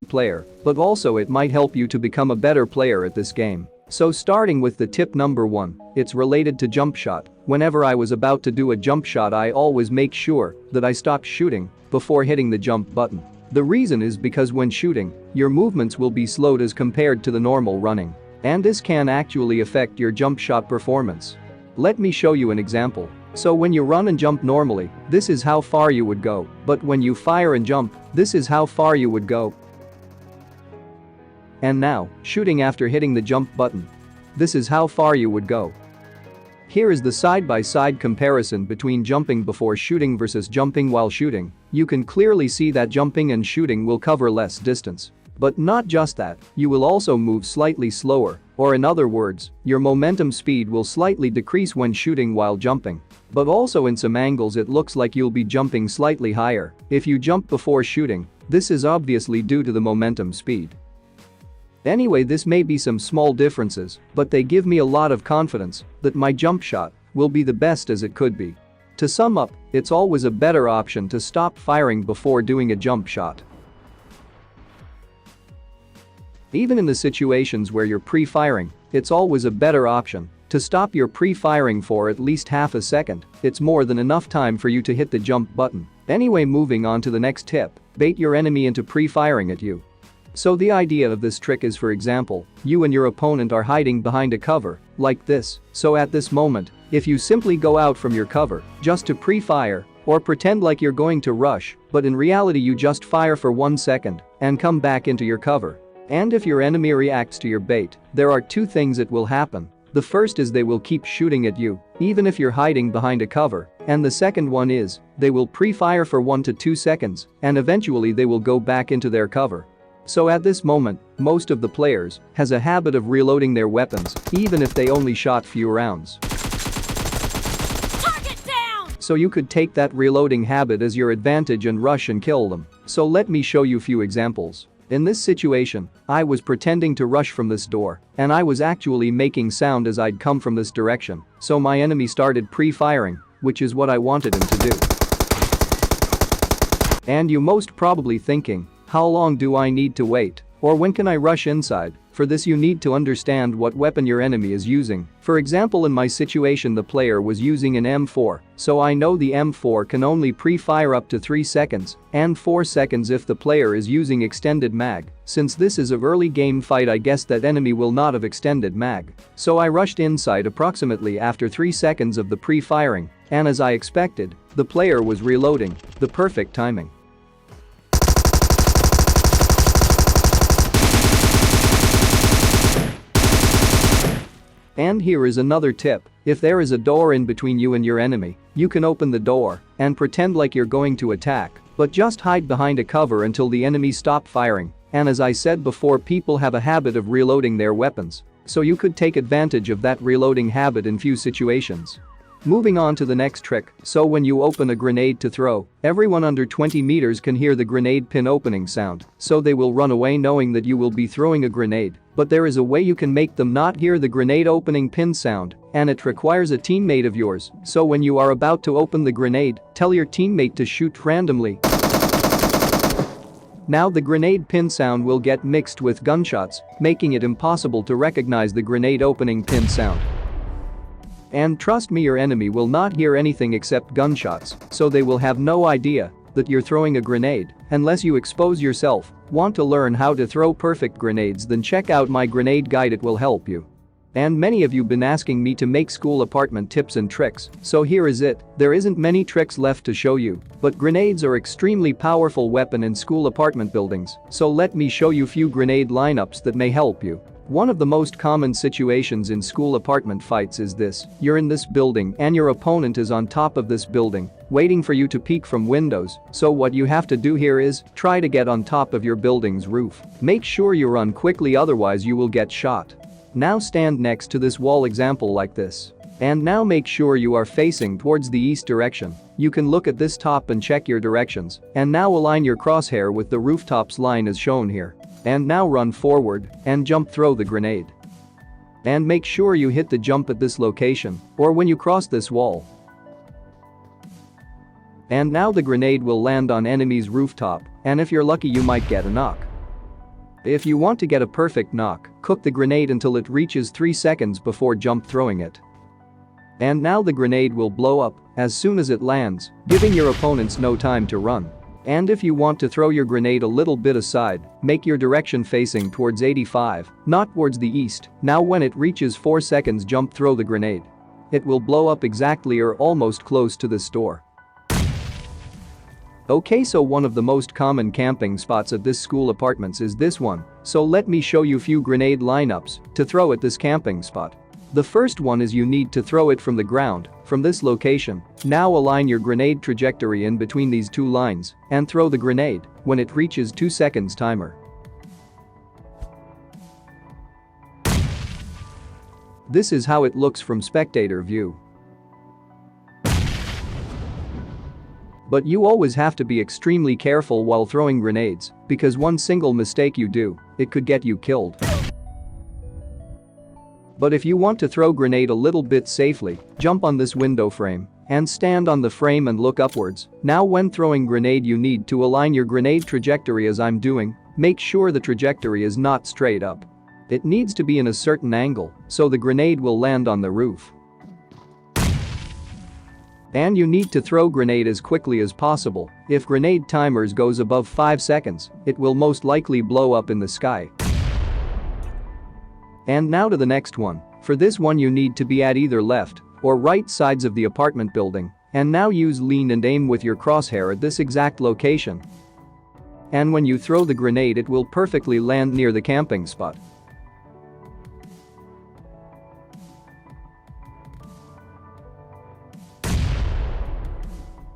player, but also it might help you to become a better player at this game. So starting with the tip number 1, it's related to jump shot. Whenever I was about to do a jump shot, I always make sure that I stop shooting before hitting the jump button. The reason is because when shooting, your movements will be slowed as compared to the normal running. And this can actually affect your jump shot performance. Let me show you an example. So when you run and jump normally, this is how far you would go, but when you fire and jump, this is how far you would go. And now, shooting after hitting the jump button. This is how far you would go. Here is the side-by-side comparison between jumping before shooting versus jumping while shooting. You can clearly see that jumping and shooting will cover less distance. But not just that, you will also move slightly slower, or in other words, your momentum speed will slightly decrease when shooting while jumping. But also in some angles it looks like you'll be jumping slightly higher if you jump before shooting. This is obviously due to the momentum speed. Anyway, this may be some small differences, but they give me a lot of confidence that my jump shot will be the best as it could be. To sum up, it's always a better option to stop firing before doing a jump shot. Even in the situations where you're pre-firing, it's always a better option to stop your pre-firing for at least half a second. It's more than enough time for you to hit the jump button. Anyway, moving on to the next tip, bait your enemy into pre-firing at you. So the idea of this trick is, for example, you and your opponent are hiding behind a cover, like this. So at this moment, if you simply go out from your cover just to pre-fire, or pretend like you're going to rush, but in reality you just fire for 1 second and come back into your cover. And if your enemy reacts to your bait, there are 2 things that will happen. The first is they will keep shooting at you, even if you're hiding behind a cover, and the second one is, they will pre-fire for 1 to 2 seconds, and eventually they will go back into their cover. So at this moment, most of the players has a habit of reloading their weapons, even if they only shot few rounds. Target down! So you could take that reloading habit as your advantage and rush and kill them. So let me show you few examples. In this situation, I was pretending to rush from this door, and I was actually making sound as I'd come from this direction, so my enemy started pre-firing, which is what I wanted him to do. And you most probably thinking, how long do I need to wait? Or when can I rush inside? For this you need to understand what weapon your enemy is using. For example, in my situation the player was using an M4, so I know the M4 can only pre-fire up to 3 seconds and 4 seconds if the player is using extended mag. Since this is a early game fight, I guess that enemy will not have extended mag. So I rushed inside approximately after 3 seconds of the pre-firing, and as I expected, the player was reloading. The perfect timing. And here is another tip. If there is a door in between you and your enemy, you can open the door and pretend like you're going to attack, but just hide behind a cover until the enemy stop firing. And as I said before, people have a habit of reloading their weapons, so you could take advantage of that reloading habit in few situations. Moving on to the next trick, so when you open a grenade to throw, everyone under 20 meters can hear the grenade pin opening sound, so they will run away knowing that you will be throwing a grenade. But there is a way you can make them not hear the grenade opening pin sound, and it requires a teammate of yours. So when you are about to open the grenade, tell your teammate to shoot randomly. Now the grenade pin sound will get mixed with gunshots, making it impossible to recognize the grenade opening pin sound. And trust me, your enemy will not hear anything except gunshots, so they will have no idea that you're throwing a grenade unless you expose yourself. Want to learn how to throw perfect grenades? Then check out my grenade guide, it will help you. And many of you been asking me to make school apartment tips and tricks, so here is it. There isn't many tricks left to show you, but grenades are extremely powerful weapon in school apartment buildings, so let me show you few grenade lineups that may help you. One of the most common situations in school apartment fights is this. You're in this building and your opponent is on top of this building, waiting for you to peek from windows. So what you have to do here is try to get on top of your building's roof. Make sure you run quickly, otherwise you will get shot. Now stand next to this wall example like this. And now make sure you are facing towards the east direction. You can look at this top and check your directions. And now align your crosshair with the rooftop's line as shown here. And now run forward and jump throw the grenade. And make sure you hit the jump at this location or when you cross this wall. And now the grenade will land on enemy's rooftop, and if you're lucky you might get a knock. If you want to get a perfect knock, cook the grenade until it reaches 3 seconds before jump throwing it. And now the grenade will blow up as soon as it lands, giving your opponents no time to run. And if you want to throw your grenade a little bit aside, make your direction facing towards 85, not towards the east. Now when it reaches 4 seconds, jump throw the grenade. It will blow up exactly or almost close to this door. Okay, so one of the most common camping spots at this school apartments is this one, so let me show you few grenade lineups to throw at this camping spot. The first one is you need to throw it from the ground, from this location. Now align your grenade trajectory in between these two lines and throw the grenade when it reaches 2 seconds timer. This is how it looks from spectator view. But you always have to be extremely careful while throwing grenades, because one single mistake you do, it could get you killed. But if you want to throw grenade a little bit safely, jump on this window frame and stand on the frame and look upwards. Now when throwing grenade you need to align your grenade trajectory as I'm doing. Make sure the trajectory is not straight up. It needs to be in a certain angle so the grenade will land on the roof. And you need to throw grenade as quickly as possible. If grenade timers goes above 5 seconds, it will most likely blow up in the sky. And now to the next one. For this one you need to be at either left or right sides of the apartment building. And now use lean and aim with your crosshair at this exact location. And when you throw the grenade it will perfectly land near the camping spot.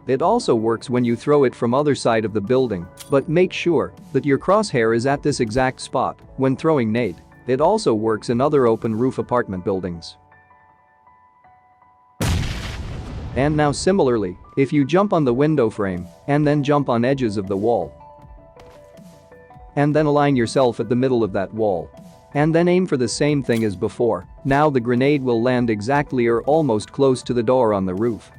It also works when you throw it from other side of the building, but make sure that your crosshair is at this exact spot when throwing nade. It also works in other open roof apartment buildings. And now similarly, if you jump on the window frame and then jump on edges of the wall and then align yourself at the middle of that wall and then aim for the same thing as before, now the grenade will land exactly or almost close to the door on the roof.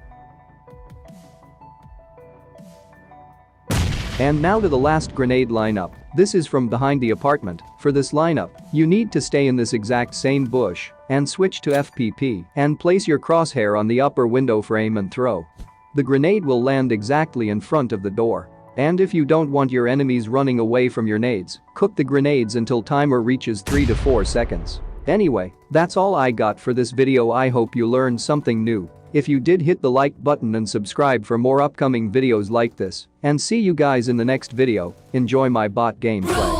And now to the last grenade lineup. This is from behind the apartment. For this lineup, you need to stay in this exact same bush and switch to FPP and place your crosshair on the upper window frame and throw. The grenade will land exactly in front of the door. And if you don't want your enemies running away from your nades, cook the grenades until timer reaches 3 to 4 seconds. Anyway, that's all I got for this video. I hope you learned something new. If you did, hit the like button and subscribe for more upcoming videos like this. And see you guys in the next video. Enjoy my bot gameplay.